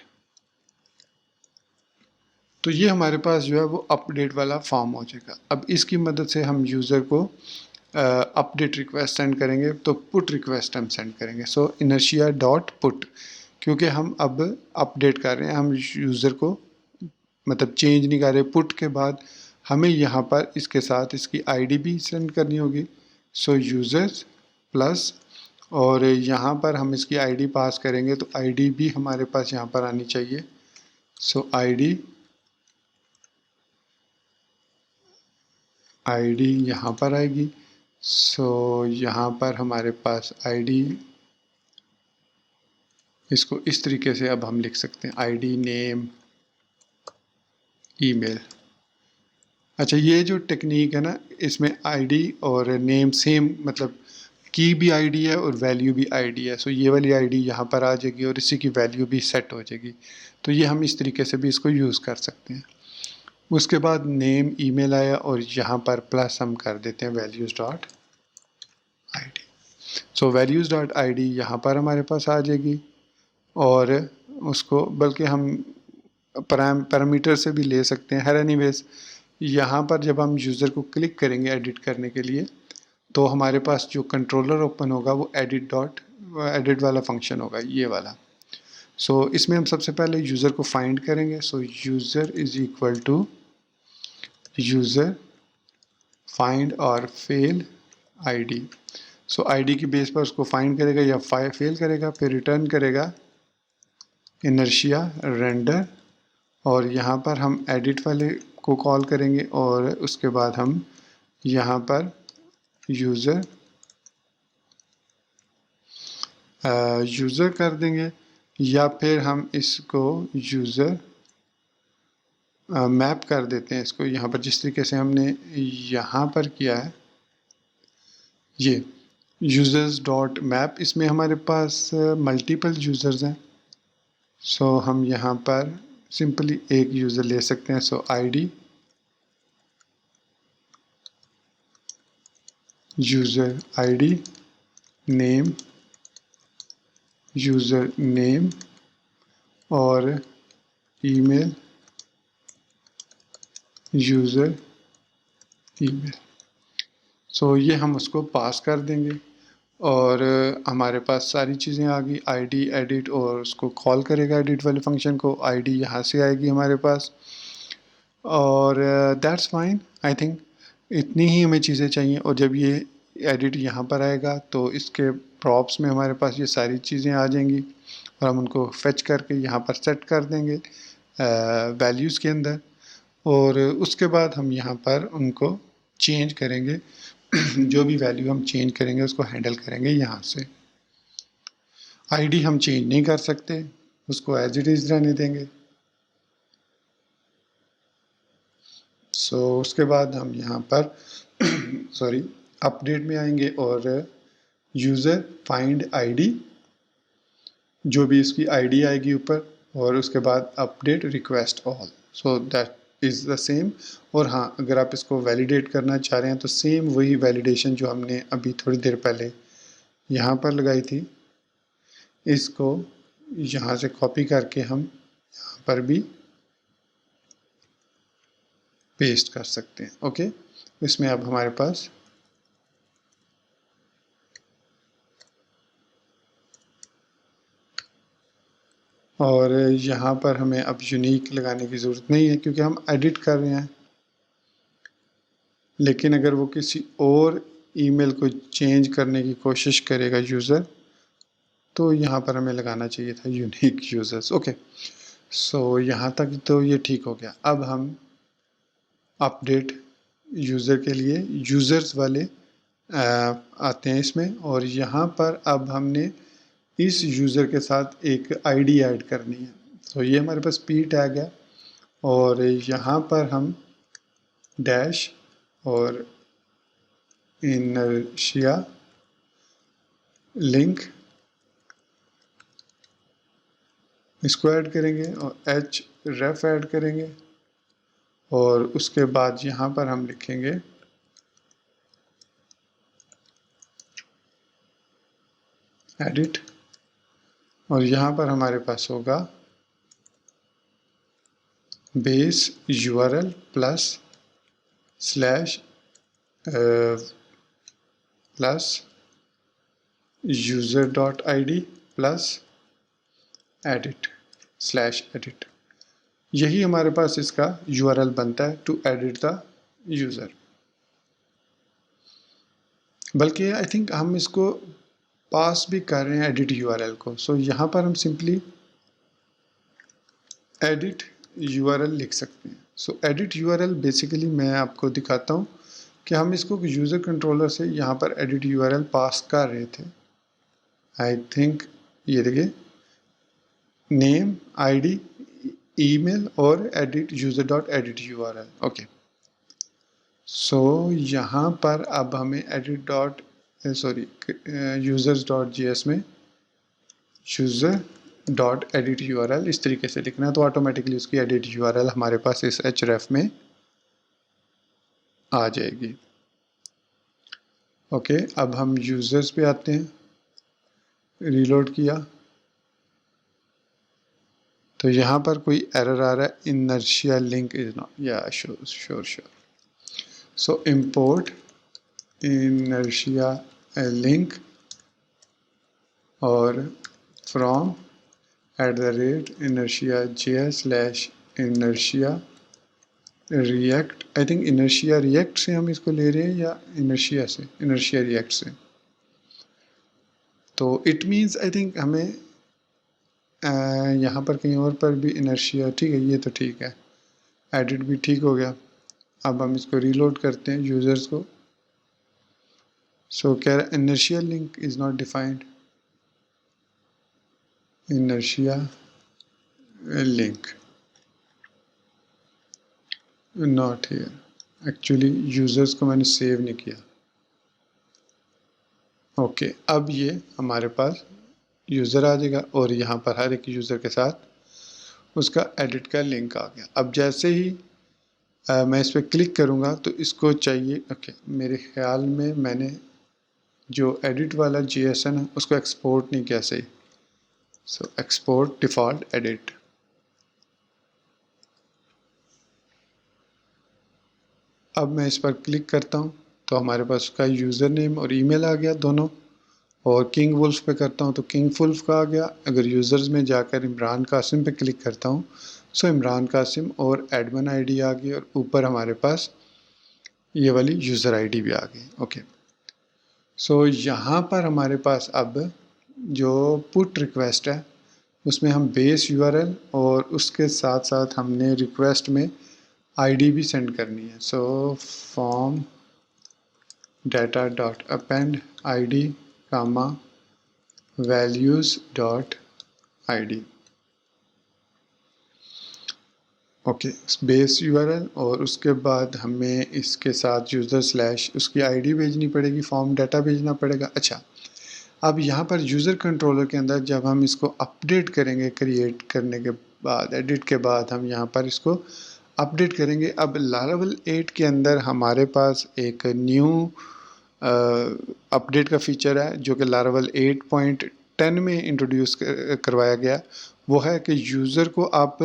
तो ये हमारे पास जो है वो अपडेट वाला फॉर्म हो जाएगा। अब इसकी मदद से हम यूज़र को अपडेट रिक्वेस्ट सेंड करेंगे, तो पुट रिक्वेस्ट हम सेंड करेंगे। सो इनर्शिया डॉट पुट, क्योंकि हम अब अपडेट कर रहे हैं, हम यूज़र को मतलब चेंज नहीं कर रहे। पुट के बाद हमें यहाँ पर इसके साथ इसकी आईडी भी सेंड करनी होगी। सो यूज़र्स प्लस और यहाँ पर हम इसकी आईडी पास करेंगे, तो आईडी भी हमारे पास यहाँ पर आनी चाहिए। सो आईडी यहाँ पर आएगी। सो यहाँ पर हमारे पास आईडी, इसको इस तरीके से अब हम लिख सकते हैं, आईडी नेम ईमेल। अच्छा, ये जो टेक्निक है ना, इसमें आईडी और नेम सेम, मतलब की भी आईडी है और वैल्यू भी आईडी है। सो ये वाली आईडी यहाँ पर आ जाएगी और इसी की वैल्यू भी सेट हो जाएगी। तो ये हम इस तरीके से भी इसको यूज़ कर सकते हैं। उसके बाद नेम ईमेल आया और यहाँ पर प्लस हम कर देते हैं वैल्यूज़ डॉट आईडी। सो वैल्यूज़ डॉट आईडी यहाँ पर हमारे पास आ जाएगी और उसको बल्कि हम पैरामीटर से भी ले सकते हैं। हर एनीवेज यहाँ पर जब हम यूज़र को क्लिक करेंगे एडिट करने के लिए, तो हमारे पास जो कंट्रोलर ओपन होगा वो एडिट वाला फंक्शन होगा, ये वाला। सो इसमें हम सबसे पहले यूज़र को फाइंड करेंगे। So user is equal to user find और फेल आईडी। सो आईडी की बेस पर उसको फाइंड करेगा या फेल करेगा, फिर रिटर्न करेगा इनर्शिया रेंडर, और यहाँ पर हम एडिट वाले को कॉल करेंगे और उसके बाद हम यहाँ पर यूज़र कर देंगे, या फिर हम इसको यूज़र मैप कर देते हैं इसको यहाँ पर, जिस तरीके से हमने यहाँ पर किया है ये यूज़र्स डॉट मैप। इसमें हमारे पास मल्टीपल यूज़र्स हैं। सो हम यहाँ पर सिंपली एक यूज़र ले सकते हैं। So ID user ID name user name और ईमेल यूज़र ईमेल। सो ये हम उसको पास कर देंगे और हमारे पास सारी चीज़ें आ गई, आईडी एडिट, और उसको कॉल करेगा एडिट वाले फंक्शन को। आईडी यहाँ से आएगी हमारे पास और दैट्स फाइन। आई थिंक इतनी ही हमें चीज़ें चाहिए। और जब ये एडिट यहाँ पर आएगा तो इसके प्रॉप्स में हमारे पास ये सारी चीज़ें आ जाएंगी और हम उनको फेच करके यहाँ पर सेट कर देंगे वैल्यूज़ के अंदर, और उसके बाद हम यहाँ पर उनको चेंज करेंगे। जो भी वैल्यू हम चेंज करेंगे उसको हैंडल करेंगे यहाँ से। आईडी हम चेंज नहीं कर सकते, उसको एज इट इज़ रहने देंगे। सो उसके बाद हम यहाँ पर सॉरी अपडेट में आएंगे और यूज़र फाइंड आईडी, जो भी इसकी आईडी आएगी ऊपर, और उसके बाद update request all. So that is the same. और हाँ, अगर आप इसको वैलिडेट करना चाह रहे हैं तो सेम वही वैलिडेशन जो हमने अभी थोड़ी देर पहले यहाँ पर लगाई थी, इसको यहाँ से कॉपी करके हम यहाँ पर भी पेस्ट कर सकते हैं। ओके, इसमें अब हमारे पास और यहाँ पर हमें अब यूनिक लगाने की ज़रूरत नहीं है क्योंकि हम एडिट कर रहे हैं। लेकिन अगर वो किसी और ईमेल को चेंज करने की कोशिश करेगा यूज़र, तो यहाँ पर हमें लगाना चाहिए था यूनिक यूज़र्स। ओके, सो यहाँ तक तो ये ठीक हो गया। अब हम अपडेट यूज़र के लिए यूज़र्स वाले आते हैं इसमें, और यहाँ पर अब हमने इस यूज़र के साथ एक आईडी ऐड करनी है। तो ये हमारे पास पी टैग है और यहाँ पर हम डैश और इनर्शिया लिंक इसको ऐड करेंगे और एच रेफ ऐड करेंगे और उसके बाद यहाँ पर हम लिखेंगे एडिट और यहाँ पर हमारे पास होगा base URL plus slash plus user dot ID plus edit slash edit. यही हमारे पास इसका URL बनता है टू एडिट द यूज़र। बल्कि आई थिंक हम इसको पास भी कर रहे हैं एडिट URL को। सो यहाँ पर हम सिंपली एडिट URL लिख सकते हैं। सो एडिट URL बेसिकली मैं आपको दिखाता हूँ कि हम इसको यूज़र कंट्रोलर से यहाँ पर एडिट URL पास कर रहे थे। आई थिंक ये देखिए नेम ID ईमेल और edit user dot edit URL। Okay, so यहाँ पर अब हमें edit dot users dot JS में यूज़र डॉट एडिट URL इस तरीके से लिखना है तो ऑटोमेटिकली उसकी एडिट URL हमारे पास इस href में आ जाएगी। ओके, अब हम यूज़र्स पे आते हैं। रीलोड किया तो यहाँ पर कोई एरर आ रहा है, इनर्शिया लिंक इज नॉट, या sure. So import inertia link और from @inertia js /inertia react। I think inertia react से हम इसको ले रहे हैं या इनर्शिया रिएक्ट से। तो इट मीन्स आई थिंक हमें यहाँ पर कहीं और पर भी इनर्शिया, ठीक है, ये तो ठीक है, एडिट भी ठीक हो गया। अब हम इसको रीलोड करते हैं यूज़र्स को। सो कह रहा है inertia link is not defined, inertia link not here. Actually users को मैंने सेव नहीं किया। ओके, अब ये हमारे पास यूज़र आ जाएगा और यहाँ पर हर एक यूज़र के साथ उसका एडिट का लिंक आ गया। अब जैसे ही मैं इस पर क्लिक करूँगा तो इसको चाहिए, ओके, मेरे ख्याल में मैंने जो एडिट वाला JSON है उसको एक्सपोर्ट नहीं किया सही। So export default edit. अब मैं इस पर क्लिक करता हूँ तो हमारे पास उसका यूज़र नेम और ईमेल आ गया दोनों, और किंग वुल्फ पे करता हूँ तो किंग वुल्फ का आ गया। अगर यूज़र्स में जाकर इमरान कासिम पे क्लिक करता हूँ सो इमरान कासिम और एडमिन ID आ गई और ऊपर हमारे पास ये वाली यूज़र ID भी आ गई। ओके, सो यहाँ पर हमारे पास अब जो पुट रिक्वेस्ट है उसमें हम बेस URL और उसके साथ साथ हमने रिक्वेस्ट में ID भी सेंड करनी है। So form data dot append ID comma values dot ID। Okay, base URL और उसके बाद हमें इसके साथ यूज़र स्लैश उसकी ID भेजनी पड़ेगी, फॉर्म डाटा भेजना पड़ेगा। अच्छा, अब यहाँ पर यूज़र कंट्रोलर के अंदर जब हम इसको अपडेट करेंगे, क्रिएट करने के बाद, एडिट के बाद हम यहाँ पर इसको अपडेट करेंगे। अब लारावेल 8 के अंदर हमारे पास एक न्यू अपडेट का फीचर है जो कि लारावेल 8.10 में इंट्रोड्यूस करवाया गया। वो है कि यूज़र को आप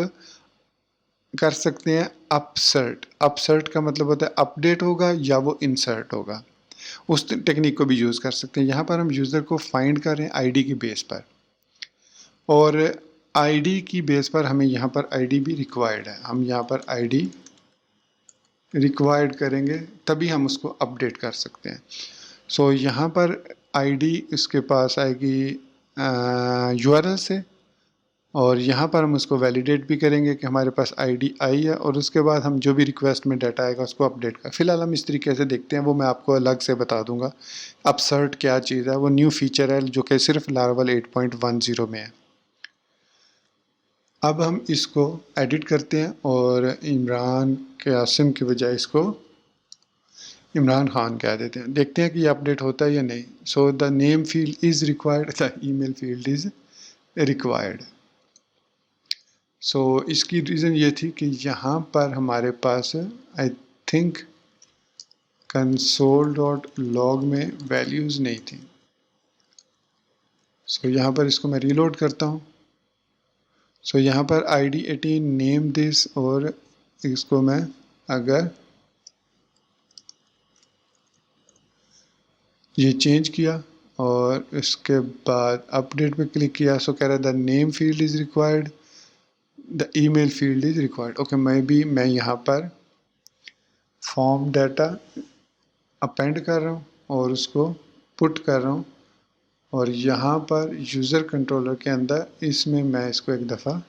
कर सकते हैं अपसर्ट। अपसर्ट का मतलब होता है अपडेट होगा या वो इंसर्ट होगा, उस टेक्निक को भी यूज़ कर सकते हैं। यहाँ पर हम यूज़र को फाइंड कर रहे हैं ID की बेस पर, और ID की बेस पर हमें यहाँ पर ID भी रिक्वायर्ड है। हम यहाँ पर ID रिक्वायर्ड करेंगे तभी हम उसको अपडेट कर सकते हैं। सो यहाँ पर ID इसके पास आएगी URL से, और यहाँ पर हम उसको वैलिडेट भी करेंगे कि हमारे पास ID आई है, और उसके बाद हम जो भी रिक्वेस्ट में डाटा आएगा उसको अपडेट कर। फिलहाल हम इस तरीके से देखते हैं, वो मैं आपको अलग से बता दूंगा अपसर्ट क्या चीज़ है। वो न्यू फीचर है जो कि सिर्फ लारावेल 8.10 में है। अब हम इसको एडिट करते हैं और इमरान कासिम की बजाय इसको इमरान खान कह देते हैं। देखते हैं कि ये अपडेट होता है या नहीं। So the name field is required, the email field is required. So इसकी रीज़न ये थी कि यहाँ पर हमारे पास आई थिंक console.log में वैल्यूज़ नहीं थी। सो यहाँ पर इसको मैं रीलोड करता हूँ। सो यहाँ पर id18 नेम दिस, और इसको मैं अगर ये चेंज किया और इसके बाद अपडेट पे क्लिक किया, सो कह रहा है the name field is required, the email field is required. Okay, मैं यहाँ पर फॉर्म डाटा अपेंड कर रहा हूँ और उसको पुट कर रहा हूँ, और यहाँ पर यूज़र कंट्रोलर के अंदर इसमें मैं इसको एक दफ़ा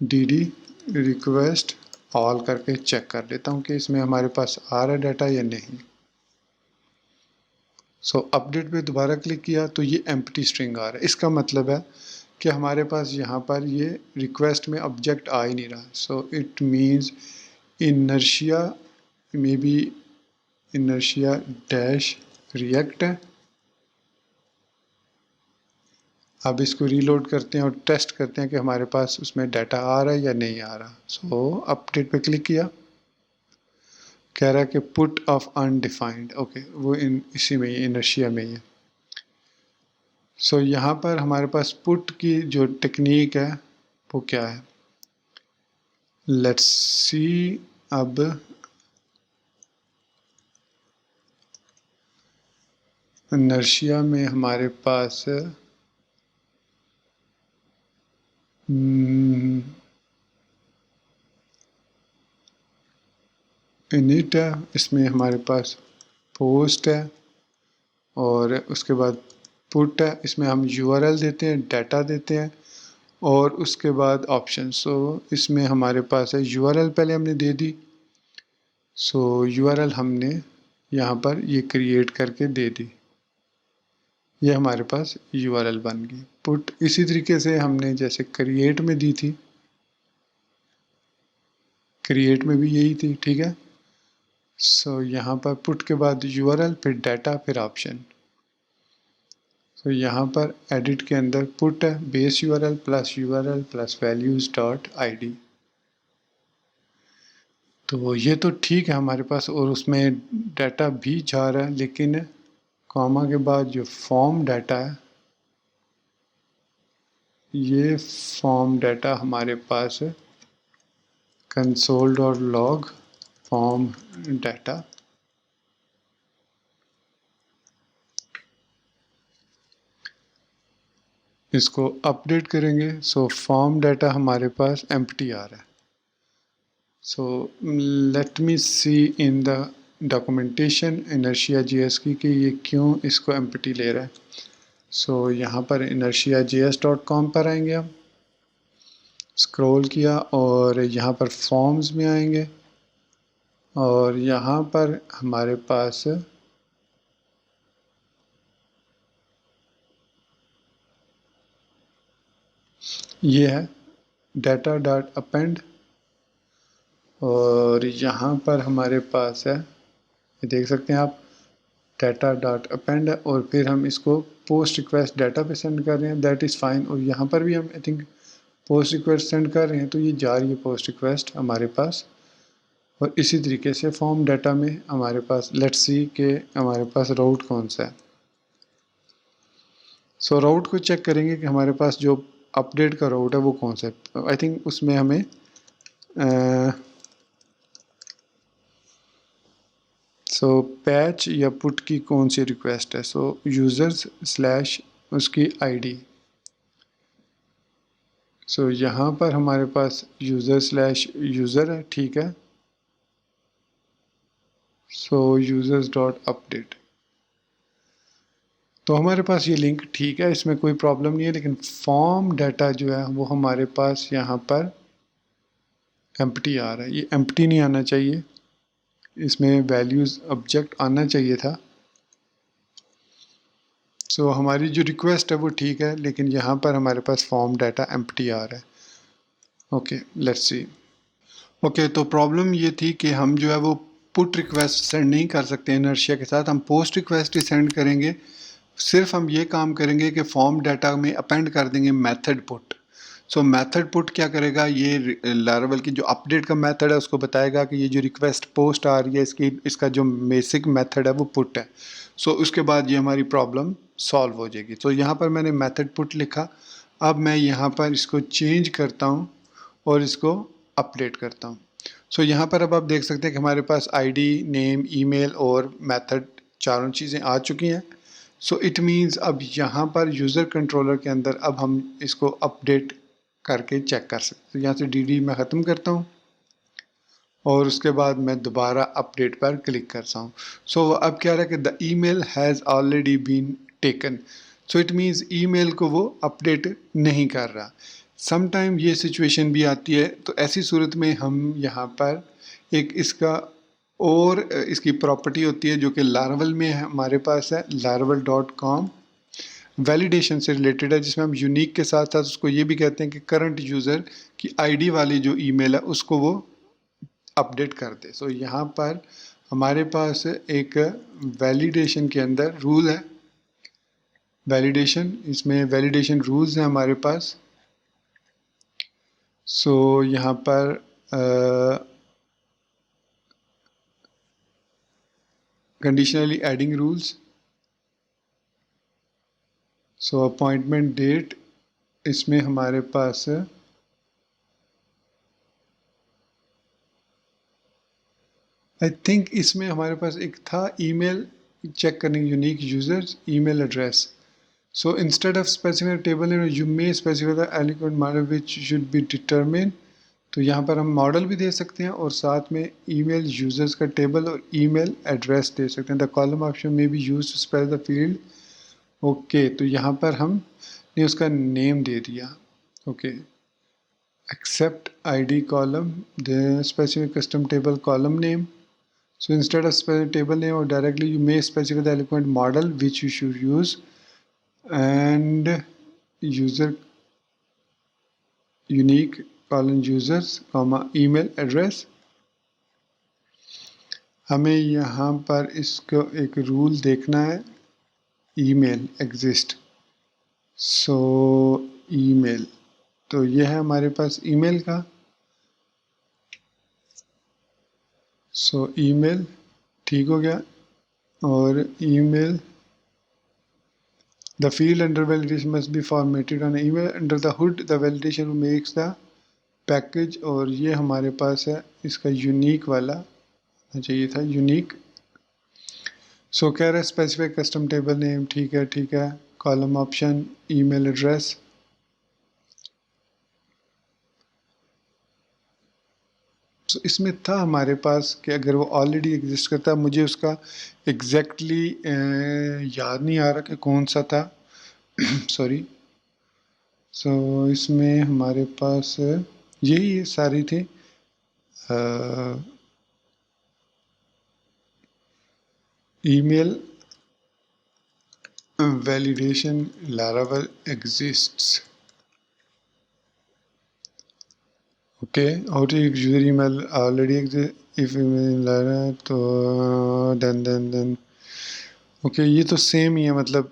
dd रिक्वेस्ट ऑल करके चेक कर लेता हूँ कि इसमें हमारे पास आ रहा है डाटा या नहीं। सो अपडेट पे दोबारा क्लिक किया तो ये एम्प्टी स्ट्रिंग आ रहा है। इसका मतलब है कि हमारे पास यहाँ पर ये रिक्वेस्ट में ऑब्जेक्ट आ ही नहीं रहा। सो it means inertia may be inertia dash react है। अब इसको रीलोड करते हैं और टेस्ट करते हैं कि हमारे पास उसमें डाटा आ रहा है या नहीं आ रहा। सो अपडेट पे क्लिक किया, कह रहा है कि पुट ऑफ अनडिफाइंड। ओके, वो इसी में ही इनर्शिया में ही है। सो यहाँ पर हमारे पास पुट की जो टेक्निक है वो क्या है, लेट्स सी। अब इनर्शिया में हमारे पास इनिट है, इसमें हमारे पास पोस्ट है, और उसके बाद पुट है, इसमें हम यूआरएल देते हैं, डाटा देते हैं, और उसके बाद ऑप्शन। सो इसमें हमारे पास है यूआरएल पहले हमने दे दी। सो यूआरएल हमने यहाँ पर ये क्रिएट करके दे दी, ये हमारे पास यूआरएल बन गई। पुट इसी तरीके से हमने जैसे क्रिएट में दी थी, क्रिएट में भी यही थी, ठीक है। सो यहाँ पर पुट के बाद यूआरएल, फिर डाटा, फिर ऑप्शन। तो यहाँ पर एडिट के अंदर पुट है base URL plus values dot id। तो ये तो ठीक है हमारे पास, और उसमें डाटा भी जा रहा है, लेकिन कॉमा के बाद जो फॉर्म डाटा है, ये फॉर्म डाटा हमारे पास console.log फॉर्म डाटा, इसको अपडेट करेंगे। सो फॉर्म डाटा हमारे पास एम्प्टी आ रहा है। So let me see in the documentation Inertia JS की कि ये क्यों इसको एम्प्टी ले रहा है। सो यहाँ पर inertiajs.com पर आएंगे, हम स्क्रॉल किया और यहाँ पर फॉर्म्स में आएंगे, और यहाँ पर हमारे पास ये है डाटा डॉट अपेंड, और यहाँ पर हमारे पास है, ये देख सकते हैं आप, डाटा डॉट अपेंड है, और फिर हम इसको पोस्ट रिक्वेस्ट डाटा पे सेंड कर रहे हैं, दैट इज़ फाइन। और यहाँ पर भी हम I think post request send कर रहे हैं, तो ये जा रही है पोस्ट रिक्वेस्ट हमारे पास। और इसी तरीके से फॉर्म डाटा में हमारे पास लेट्स सी के हमारे पास राउट कौन सा है। सो राउट को चेक करेंगे कि हमारे पास जो अपडेट का राउट है वो कौन सा है। आई थिंक उसमें हमें सो पैच या पुट की कौन सी रिक्वेस्ट है। सो यूज़र्स स्लैश उसकी आईडी। सो यहाँ पर हमारे पास यूज़र स्लैश यूज़र है, ठीक है। सो यूज़र्स डॉट अपडेट, तो हमारे पास ये लिंक ठीक है, इसमें कोई प्रॉब्लम नहीं है। लेकिन फॉर्म डाटा जो है वो हमारे पास यहाँ पर एम्प्टी आ रहा है, ये एम्प्टी नहीं आना चाहिए, इसमें वैल्यूज़ ऑब्जेक्ट आना चाहिए था। सो हमारी जो रिक्वेस्ट है वो ठीक है, लेकिन यहाँ पर हमारे पास फॉर्म डाटा एम्प्टी आ रहा है। Okay, let's see. ओके, तो प्रॉब्लम ये थी कि हम जो है वो पुट रिक्वेस्ट सेंड नहीं कर सकते इनर्शिया के साथ, हम पोस्ट रिक्वेस्ट ही सेंड करेंगे। सिर्फ हम ये काम करेंगे कि फॉर्म डाटा में अपेंड कर देंगे मेथड पुट। सो मेथड पुट क्या करेगा, ये लारावेल की जो अपडेट का मेथड है उसको बताएगा कि ये जो रिक्वेस्ट पोस्ट आ रही है इसका जो बेसिक मेथड है वो पुट है। सो उसके बाद ये हमारी प्रॉब्लम सॉल्व हो जाएगी। तो यहाँ पर मैंने मेथड पुट लिखा। अब मैं यहाँ पर इसको चेंज करता हूँ और इसको अपडेट करता हूँ। सो यहाँ पर अब आप देख सकते हैं कि हमारे पास आईडी, नेम, ईमेल और मेथड चारों चीज़ें आ चुकी हैं। सो इट मीन्स अब यहाँ पर यूज़र कंट्रोलर के अंदर अब हम इसको अपडेट करके चेक कर सकते हैं। तो यहाँ से डी मैं ख़त्म करता हूँ और उसके बाद मैं दोबारा अपडेट पर क्लिक करता हूँ। सो अब क्या रहा है कि the email has already been taken. So it means email को वो अपडेट नहीं कर रहा। सम टाइम ये सिचुएशन भी आती है, तो ऐसी सूरत में हम यहाँ पर एक इसका और इसकी प्रॉपर्टी होती है जो कि लारावेल में हमारे पास है, laravel.com वैलिडेशन से रिलेटेड है, जिसमें हम यूनिक के साथ साथ उसको ये भी कहते हैं कि करंट यूज़र की आईडी वाली जो ईमेल है उसको वो अपडेट कर दे। सो यहाँ पर हमारे पास एक वैलिडेशन के अंदर रूल है, वैलिडेशन, इसमें वैलिडेशन रूल्स हैं हमारे पास। सो यहाँ पर कंडीशनली एडिंग रूल्स। सो अपॉइंटमेंट डेट, इसमें हमारे पास आई थिंक इसमें हमारे पास एक था ईमेल चेक करने, unique users email address. So instead of specifying table you may specify the eloquent model which should be determine. तो यहाँ पर हम मॉडल भी दे सकते हैं और साथ में ईमेल यूजर्स का टेबल और ईमेल एड्रेस दे सकते हैं। द कॉलम ऑप्शन में be use to specify the field. Okay, तो यहाँ पर हमने उसका नेम दे दिया। Okay, except ID column, the specific custom table column name. So instead of specifying table name or directly, you may specify the eloquent model which you should use and user unique colon users comma email address. हमें यहाँ पर इसको एक rule देखना है, email exist. सो email, तो ये है हमारे पास ईमेल का। सो ईमेल ठीक हो गया। और email, the field under validation must be formatted on email under the hood the validation makes the package। और ये हमारे पास है इसका यूनिक वाला चाहिए था, यूनिक। सो कह रहा है स्पेसिफाई कस्टम टेबल नेम, ठीक है ठीक है। Column option, email address. So इसमें था हमारे पास कि अगर वो ऑलरेडी एग्जिस्ट करता है, मुझे उसका एग्जैक्टली याद नहीं आ रहा कि कौन सा था सॉरी। सो इसमें हमारे पास यही सारी थी। Email validation Laravel exists. Okay, how to user email already exist if email तो देन ओके, ये तो सेम ही है, मतलब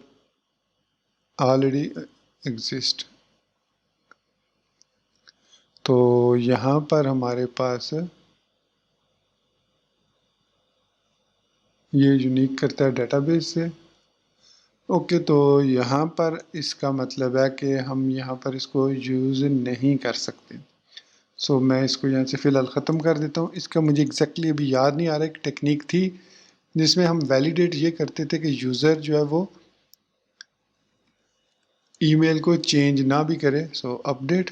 ऑलरेडी एग्जिस्ट। तो यहाँ पर हमारे पास ये यूनिक करता है डेटाबेस से। ओके, तो यहाँ पर इसका मतलब है कि हम यहाँ पर इसको यूज़ नहीं कर सकते। सो मैं इसको यहाँ से फ़िलहाल ख़त्म कर देता हूँ। इसका मुझे एग्जैक्टली अभी याद नहीं आ रहा। एक टेक्निक थी जिसमें हम वैलिडेट ये करते थे कि यूज़र जो है वो ईमेल को चेंज ना भी करे। सो अपडेट,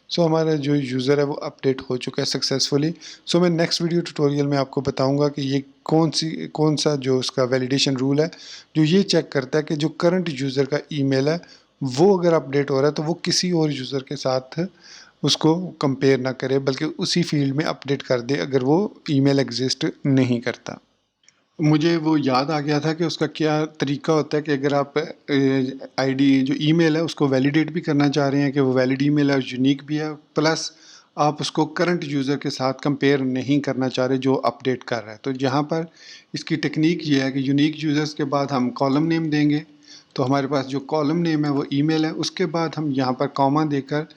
सो हमारा जो यूज़र है वो अपडेट हो चुका है सक्सेसफुली। सो मैं नेक्स्ट वीडियो ट्यूटोरियल में आपको बताऊंगा कि ये कौन सा जो उसका वैलिडेशन रूल है जो ये चेक करता है कि जो करंट यूज़र का ईमेल है वो अगर अपडेट हो रहा है तो वो किसी और यूज़र के साथ उसको कंपेयर ना करे, बल्कि उसी फील्ड में अपडेट कर दे अगर वो ईमेल एग्जिस्ट नहीं करता। मुझे वो याद आ गया था कि उसका क्या तरीका होता है कि अगर आप आईडी जो ईमेल है उसको वैलिडेट भी करना चाह रहे हैं कि वो वैलिड ईमेल है और यूनिक भी है, प्लस आप उसको करंट यूज़र के साथ कंपेयर नहीं करना चाह रहे जो अपडेट कर रहा है, तो यहाँ पर इसकी टेक्निक ये है कि यूनिक यूज़र्स के बाद हम कॉलम नेम देंगे। तो हमारे पास जो कॉलम नेम है वो ईमेल है। उसके बाद हम यहाँ पर कॉमा देकर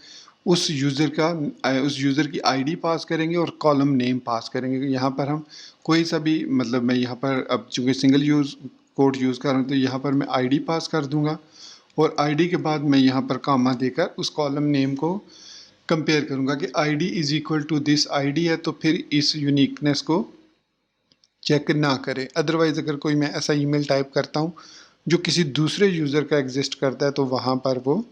उस यूज़र की आईडी पास करेंगे और कॉलम नेम पास करेंगे। यहाँ पर हम कोई सा भी, मतलब मैं यहाँ पर अब चूँकि सिंगल यूज़ कोड यूज़ कर रहा हूँ तो यहाँ पर मैं आईडी पास कर दूँगा और आईडी के बाद मैं यहाँ पर कॉमा देकर उस कॉलम नेम को कंपेयर करूँगा कि ID is equal to this ID है, तो फिर इस यूनिकनेस को चेक ना करें। अदरवाइज़ अगर कोई मैं ऐसा ईमेल टाइप करता हूँ जो किसी दूसरे यूज़र का एग्जिस्ट करता है तो वहाँ पर वो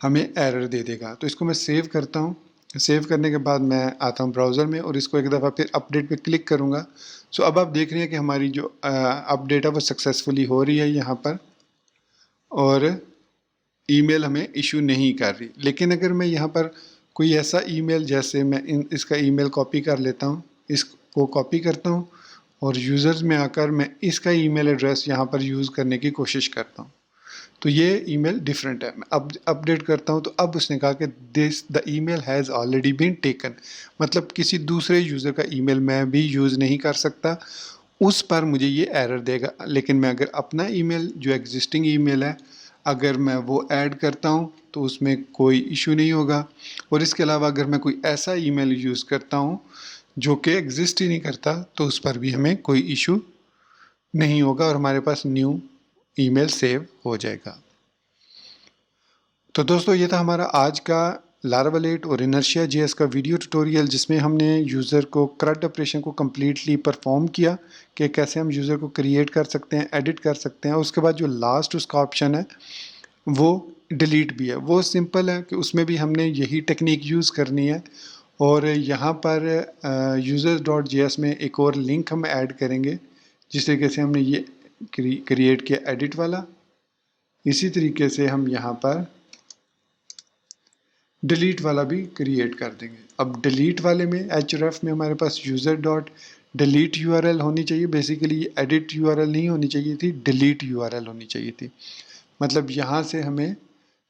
हमें एरर दे देगा। तो इसको मैं सेव करता हूँ। सेव करने के बाद मैं आता हूँ ब्राउज़र में और इसको एक दफ़ा फिर अपडेट पे क्लिक करूँगा। सो अब आप देख रहे हैं कि हमारी जो अपडेट है वो सक्सेसफुली हो रही है यहाँ पर और ईमेल हमें इशू नहीं कर रही। लेकिन अगर मैं यहाँ पर कोई ऐसा ईमेल, जैसे मैं इसका ईमेल कॉपी कर लेता हूँ, इसको कॉपी करता हूँ और यूज़र्स में आकर मैं इसका ईमेल एड्रेस यहाँ पर यूज़ करने की कोशिश करता हूँ, तो ये ईमेल डिफरेंट है। मैं अब अपडेट करता हूँ तो अब उसने कहा कि the email has already been taken, मतलब किसी दूसरे यूज़र का ईमेल मैं भी यूज़ नहीं कर सकता, उस पर मुझे ये एरर देगा। लेकिन मैं अगर अपना ईमेल जो एग्जिस्टिंग ईमेल है अगर मैं वो ऐड करता हूँ तो उसमें कोई इशू नहीं होगा। और इसके अलावा अगर मैं कोई ऐसा ईमेल यूज़ करता हूँ जो कि एग्जिस्ट ही नहीं करता तो उस पर भी हमें कोई इशू नहीं होगा और हमारे पास न्यू ईमेल सेव हो जाएगा। तो दोस्तों ये था हमारा आज का लारावेल 8 और इनर्शिया जेएस का वीडियो ट्यूटोरियल, जिसमें हमने यूज़र को CRUD ऑपरेशन को कम्प्लीटली परफॉर्म किया कि कैसे हम यूज़र को क्रिएट कर सकते हैं, एडिट कर सकते हैं। उसके बाद जो लास्ट उसका ऑप्शन है वो डिलीट भी है। वो सिंपल है कि उसमें भी हमने यही टेक्निक यूज़ करनी है। और यहाँ पर users.js में एक और लिंक हम ऐड करेंगे जिस तरीके से हमने ये क्रिएट किया एडिट वाला, इसी तरीके से हम यहाँ पर डिलीट वाला भी क्रिएट कर देंगे। अब डिलीट वाले में href में हमारे पास user.delete URL होनी चाहिए। बेसिकली ये एडिट URL नहीं होनी चाहिए थी, डिलीट URL होनी चाहिए थी। मतलब यहाँ से हमें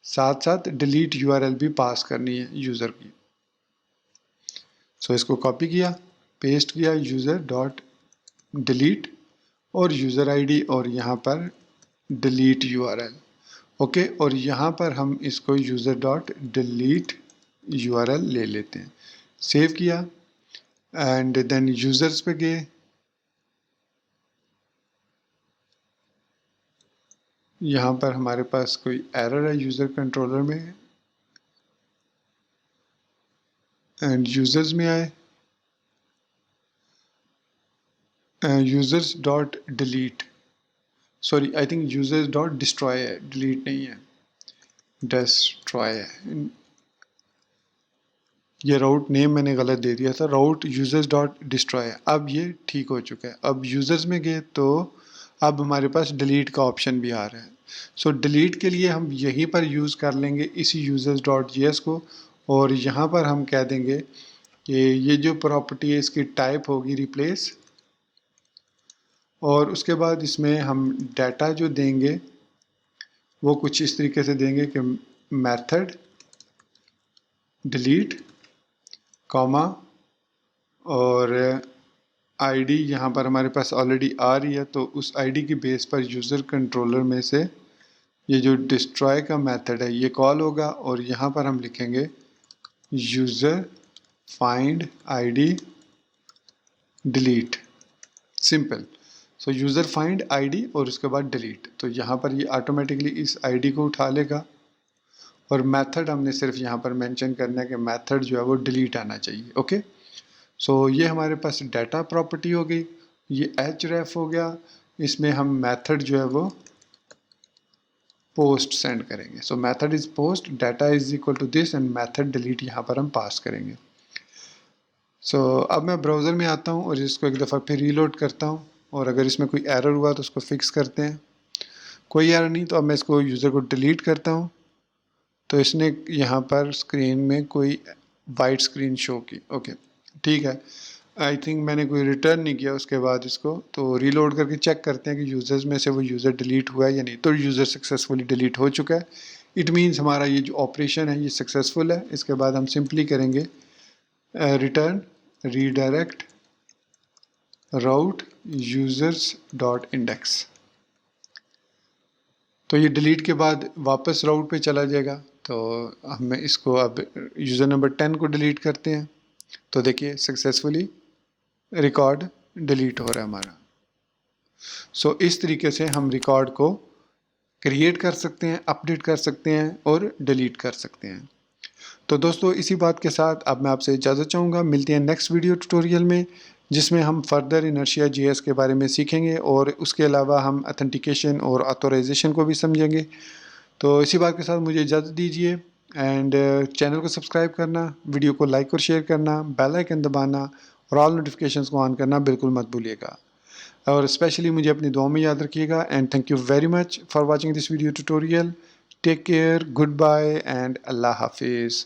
साथ साथ डिलीट URL भी पास करनी है यूज़र की। सो इसको कॉपी किया, पेस्ट किया user.delete और यूज़र आईडी और यहाँ पर डिलीट URL। ओके, और यहाँ पर हम इसको user.delete URL ले लेते हैं। सेव किया एंड देन यूज़र्स पे गए। यहाँ पर हमारे पास कोई एरर है यूज़र कंट्रोलर में एंड यूज़र्स में आए, users.delete, sorry I think users.destroy है, डिलीट नहीं है, destroy है। ये राउट नेम मैंने गलत दे दिया था, राउट users.destroy है। अब ये ठीक हो चुका है। अब यूज़र्स में गए तो अब हमारे पास डिलीट का ऑप्शन भी आ रहा है। सो डिलीट के लिए हम यहीं पर यूज़ कर लेंगे इसी users.js को और यहाँ पर हम कह देंगे कि ये जो प्रॉपर्टी है इसकी टाइप होगी रिप्लेस, और उसके बाद इसमें हम डाटा जो देंगे वो कुछ इस तरीके से देंगे कि मेथड डिलीट कॉमा और आईडी यहाँ पर हमारे पास ऑलरेडी आ रही है तो उस आईडी की बेस पर यूज़र कंट्रोलर में से ये जो डिस्ट्रॉय का मेथड है ये कॉल होगा और यहाँ पर हम लिखेंगे user find ID delete, simple. सो यूज़र फाइंड आईडी और उसके बाद डिलीट, तो यहाँ पर ये ऑटोमेटिकली इस आईडी को उठा लेगा और मेथड हमने सिर्फ यहाँ पर मेंशन करना है कि मेथड जो है वो डिलीट आना चाहिए। ओके, सो ये हमारे पास डाटा प्रॉपर्टी हो गई, ये href हो गया, इसमें हम मेथड जो है वो पोस्ट सेंड करेंगे। So method is post, data is equal to this and method delete यहाँ पर हम पास करेंगे। सो अब मैं ब्राउज़र में आता हूँ और इसको एक दफ़ा फिर रीलोड करता हूँ और अगर इसमें कोई एरर हुआ तो उसको फिक्स करते हैं। कोई एरर नहीं तो अब मैं इसको यूज़र को डिलीट करता हूँ तो इसने यहाँ पर स्क्रीन में कोई वाइट स्क्रीन शो की। ओके ठीक है, आई थिंक मैंने कोई रिटर्न नहीं किया उसके बाद इसको, तो रीलोड करके चेक करते हैं कि यूज़र्स में से वो यूज़र डिलीट हुआ है या नहीं। तो यूज़र सक्सेसफुली डिलीट हो चुका है, इट मीन्स हमारा ये जो ऑपरेशन है ये सक्सेसफुल है। इसके बाद हम सिंपली करेंगे रिटर्न रीडायरेक्ट राउट यूज़र्स डॉट इंडेक्स। तो ये डिलीट के बाद वापस राउट पे चला जाएगा। तो हम इसको अब यूज़र नंबर 10 को डिलीट करते हैं। तो देखिए सक्सेसफुली रिकॉर्ड डिलीट हो रहा है हमारा। सो इस तरीके से हम रिकॉर्ड को क्रिएट कर सकते हैं, अपडेट कर सकते हैं और डिलीट कर सकते हैं। तो दोस्तों इसी बात के साथ अब मैं आपसे इजाज़त चाहूँगा। मिलते हैं नेक्स्ट वीडियो ट्यूटोरियल में, जिसमें हम फर्दर इनर्शिया जीएस के बारे में सीखेंगे और उसके अलावा हम ऑथेंटिकेशन और ऑथोराइजेशन को भी समझेंगे। तो इसी बात के साथ मुझे इजाज़त दीजिए एंड चैनल को सब्सक्राइब करना, वीडियो को लाइक और शेयर करना, बेल आइकन दबाना और ऑल नोटिफिकेशंस को ऑन करना बिल्कुल मत भूलिएगा। और स्पेशली मुझे अपनी दुआ में याद रखिएगा and thank you very much for watching this video tutorial. Take care, good bye and अल्लाह हाफिज़।